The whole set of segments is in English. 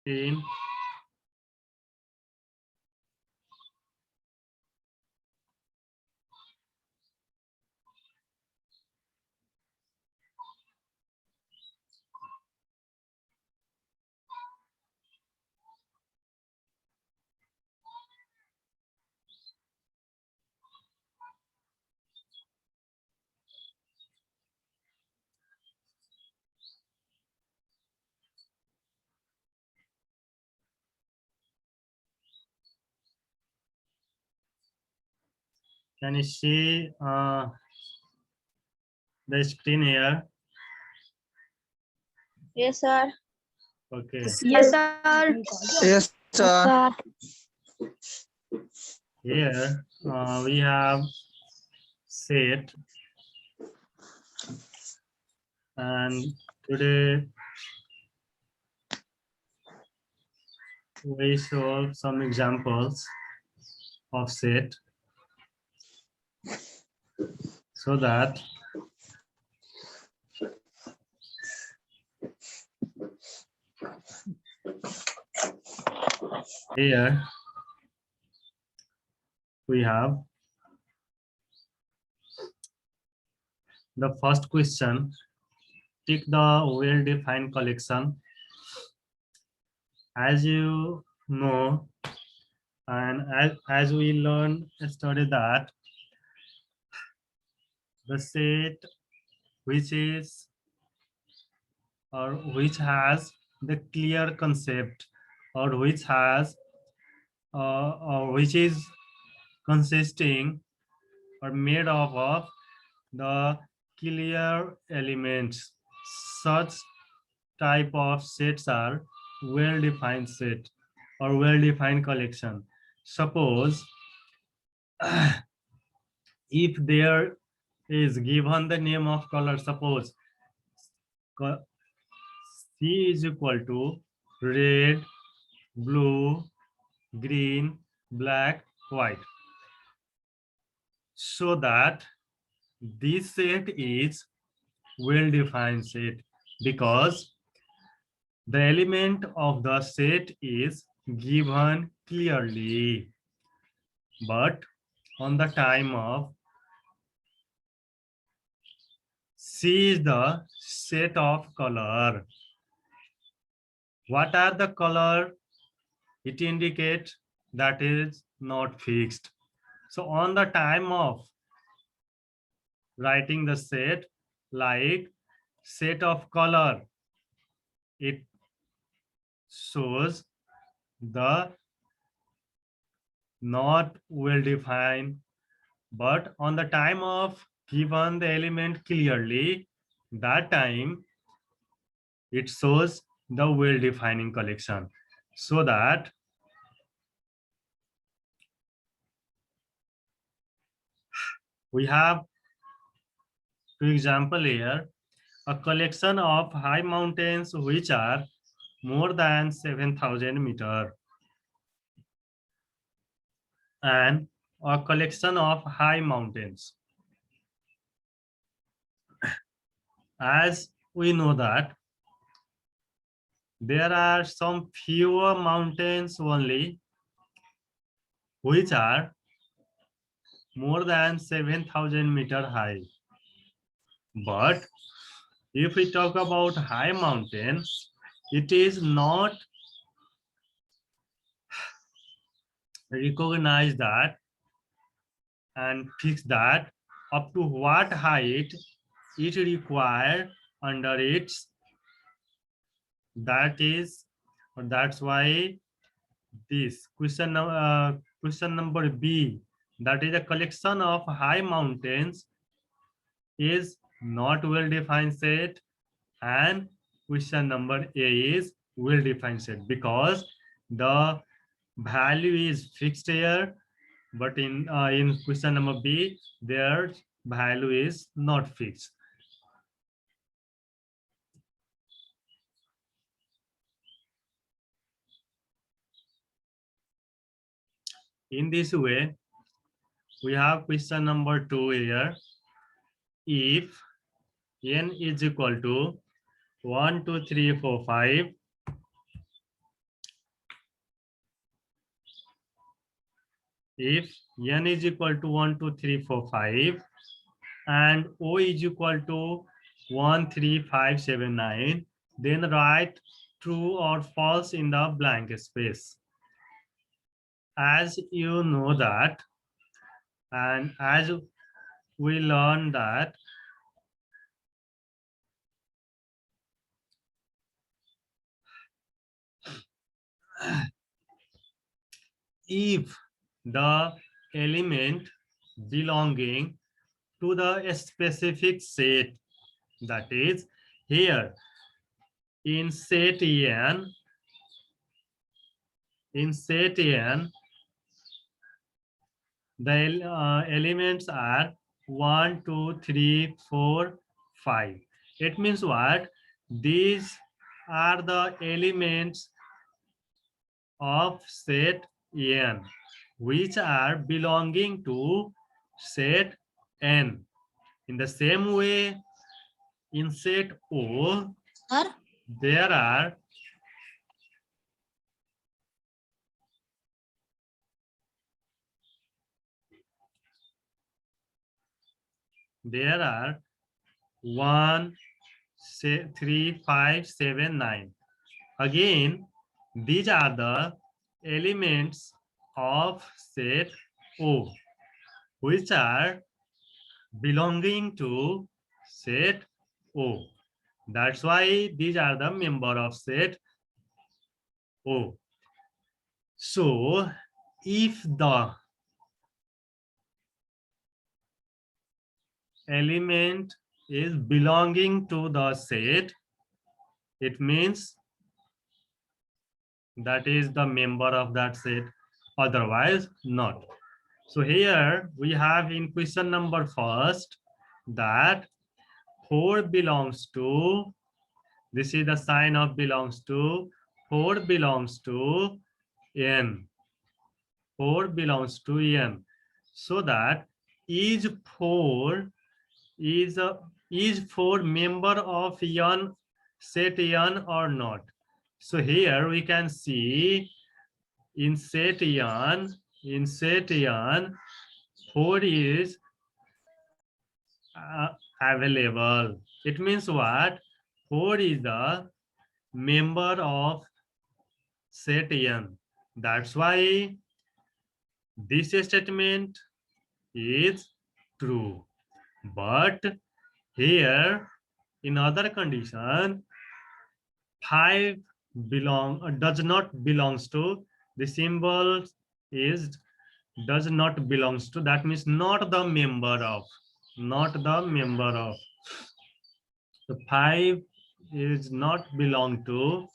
in can you see the screen here? Yes, sir. Okay. Yes, sir. Yes, sir. Here we have set, and today we show some examples of set so that here we have the first question. Tick the well-defined collection. As you know, and as we learned yesterday, that the set which is or which has the clear concept, or which has or which is consisting or made up of the clear elements, such type of sets are well-defined set or well-defined collection. Suppose if there is given the name of color, suppose C is equal to red, blue, green, black, white, so that this set is well-defined set because the element of the set is given clearly. But on the time of C is the set of color. What are the color? It indicates that is not fixed. So on the time of writing the set, like set of color, it shows the not well defined, but on the time of given the element clearly, that time it shows the well defining collection. So that we have two example here: a collection of high mountains which are more than 7,000 meter, and a collection of high mountains. As we know that there are some fewer mountains only which are more than 7,000 meter high. But if we talk about high mountain, it is not recognize that and fix that up to what height it require under its. That's why this question number B, that is a collection of high mountains, is not well defined set, and question number A is well defined set because the value is fixed here, but in question number B their value is not fixed. In this way, we have question number 2 here. If n is equal to 1 2 3 4 5 if n is equal to 1 2 3 4 5 and O is equal to 1 3 5 7 9, then write true or false in the blank space. As you know that, and as we learn that if the element belonging to the specific set, that is here in set n, the elements are 1 2 3 4 5. It means what? These are the elements of set n which are belonging to set n. In the same way, in set O, Sir, there are one, 3, 5, 7, 9. Again, these are the elements of set O, which are belonging to set O. That's why these are the member of set O. So, if the element is belonging to the set, it means that is the member of that set, otherwise not. So here we have in question number first that 4 belongs to, this is the sign of belongs to, 4 belongs to n. 4 belongs to n. So that is 4 is 4 member of n set n or not. So here we can see in set n, 4 is available. It means what? 4 is the member of set n. That's why this statement is true. But here in other condition, 5 does not belongs to, the symbol is does not belongs to, that means not the member of, the 5 is not belong to,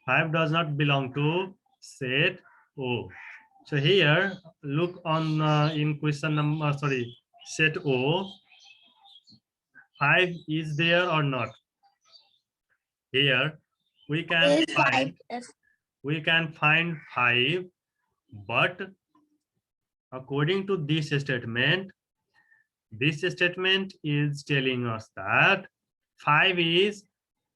5 does not belong to set O. So here look on in question number, set O, 5 is there or not? Here we can find, we can find 5, but according to this statement is telling us that 5 is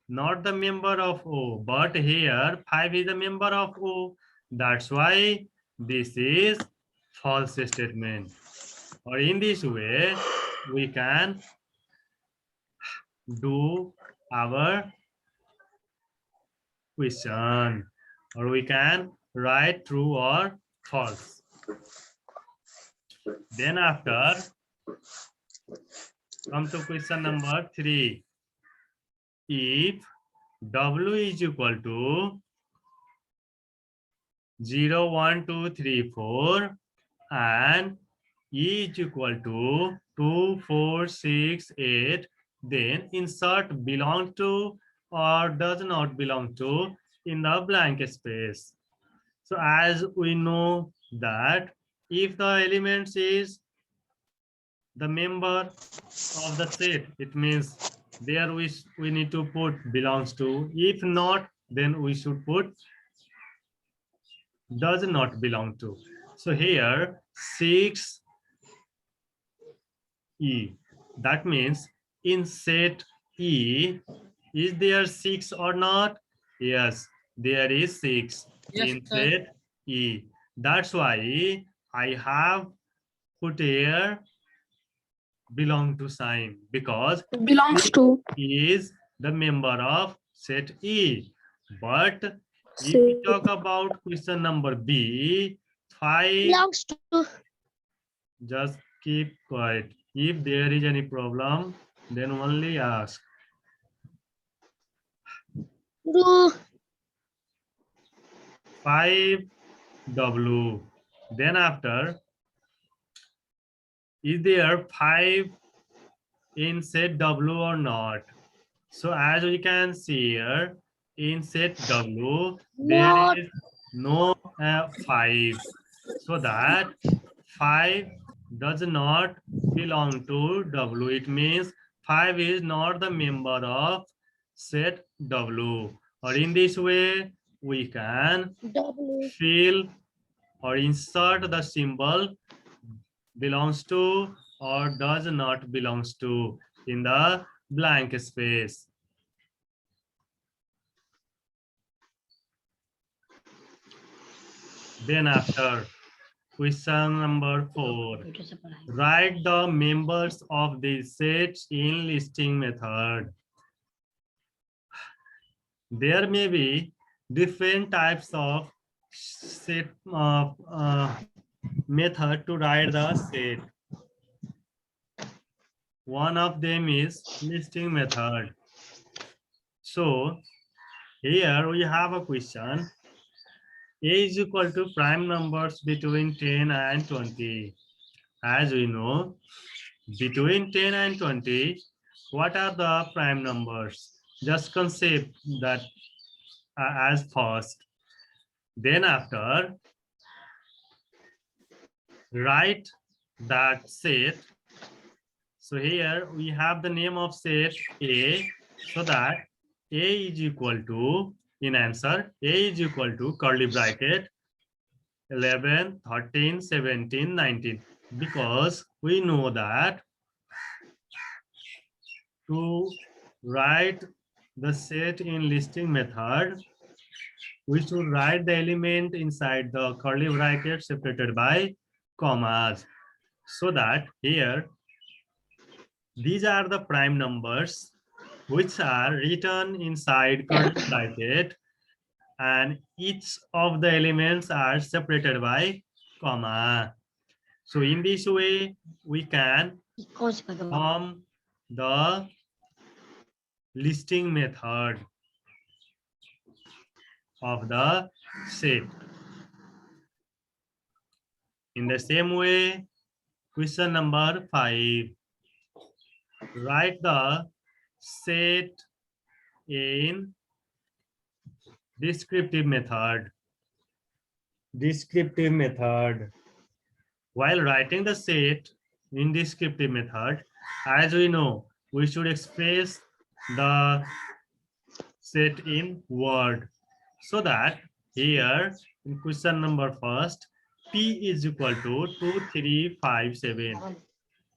not the member of O, but here 5 is a member of O. That's why this is false statement. Or in this way, we can do our question, or we can write true or false. Then after, come to question number 3. If W is equal to 0, 1, 2, 3, 4 and E is equal to 2, 4, 6, 8, then insert belong to or does not belong to in the blank space. So as we know that if the elements is the member of the set, it means there we need to put belongs to. If not, then we should put does not belong to. So here 6 E. That means in set E, is there 6 or not? Yes, there is 6 in set E. That's why I have put here belong to sign because Belongs to. he is the member of set E. But if we Set. talk about question number B, 5, Belongs to. just keep quiet. If there is any problem, then only ask. Do. 5W. Then after, is there 5 in set W or not? So as we can see here, in set W, there Not. is no 5. So that 5 does not belong to W. It means 5 is not the member of set W. Or in this way, we can W. fill or insert the symbol belongs to or does not belongs to in the blank space. Then after, question number 4. Write the members of the sets in listing method. There may be different types of set method to write the set. One of them is listing method. So here we have a question. A is equal to prime numbers between 10 and 20. As we know, between 10 and 20, what are the prime numbers? Just consider that as first. Then after, write that set. So here we have the name of set A, so that A is equal to, in answer, A is equal to curly bracket 11, 13, 17, 19. Because we know that to write the set in listing method, we should write the element inside the curly bracket separated by commas. So that here, these are the prime numbers which are written inside curly bracket, and each of the elements are separated by comma. So in this way, we can form the listing method of the set. In the same way, question number 5. Write the set in descriptive method. Descriptive method. While writing the set in descriptive method, as we know, we should express the set in word. So that here in question number first, P is equal to 2357.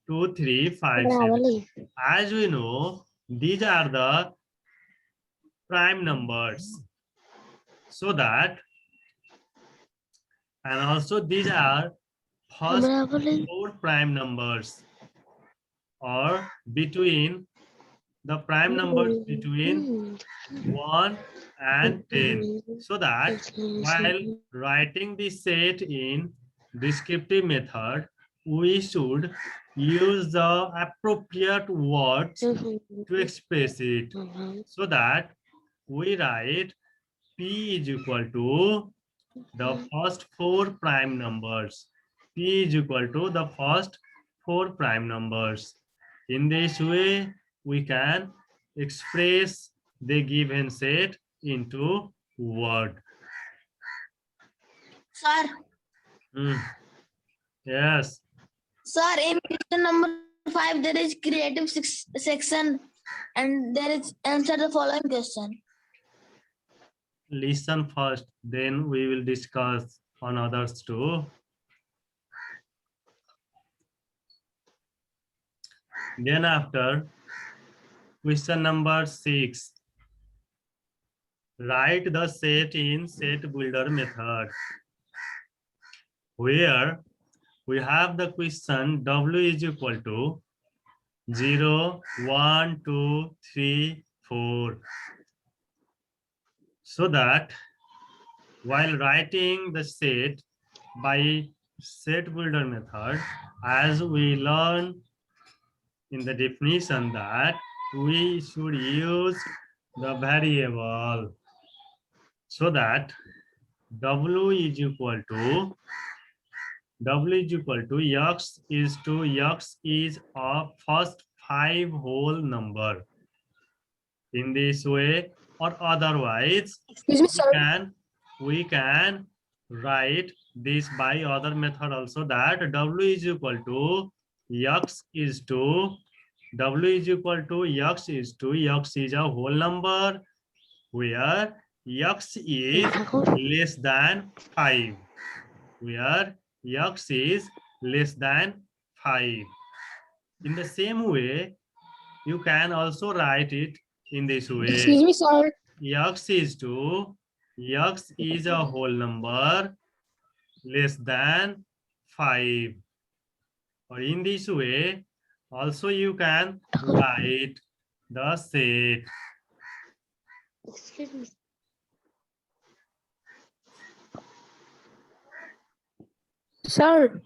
2357. As we know, these are the prime numbers. So that, and also these are first 4 prime numbers, or between the prime numbers between 1 and 10. So that while writing the set in descriptive method, we should use the appropriate words to express it. So that we write P is equal to the first 4 prime numbers. P is equal to the first 4 prime numbers. In this way, we can express the given set into word. Sir. Yes. Sir, in question number 5, there is creative section, and there is answer the following question. Listen first, then we will discuss on others too. Then after, question number 6. Write the set in set builder method, where we have the question W is equal to 0, 1, 2, 3, 4. So that while writing the set by set builder method, as we learn in the definition that we should use the variable, so that W is equal to x is a first 5 whole number. In this way or otherwise, Excuse me, sir. we can write this by other method also, that W is equal to x is to x is a whole number where x is less than 5. Where x is less than 5. In the same way, you can also write it in this way. Excuse me, sir. X is a whole number less than 5. Or in this way, also you can write the set. Excuse me. Sir.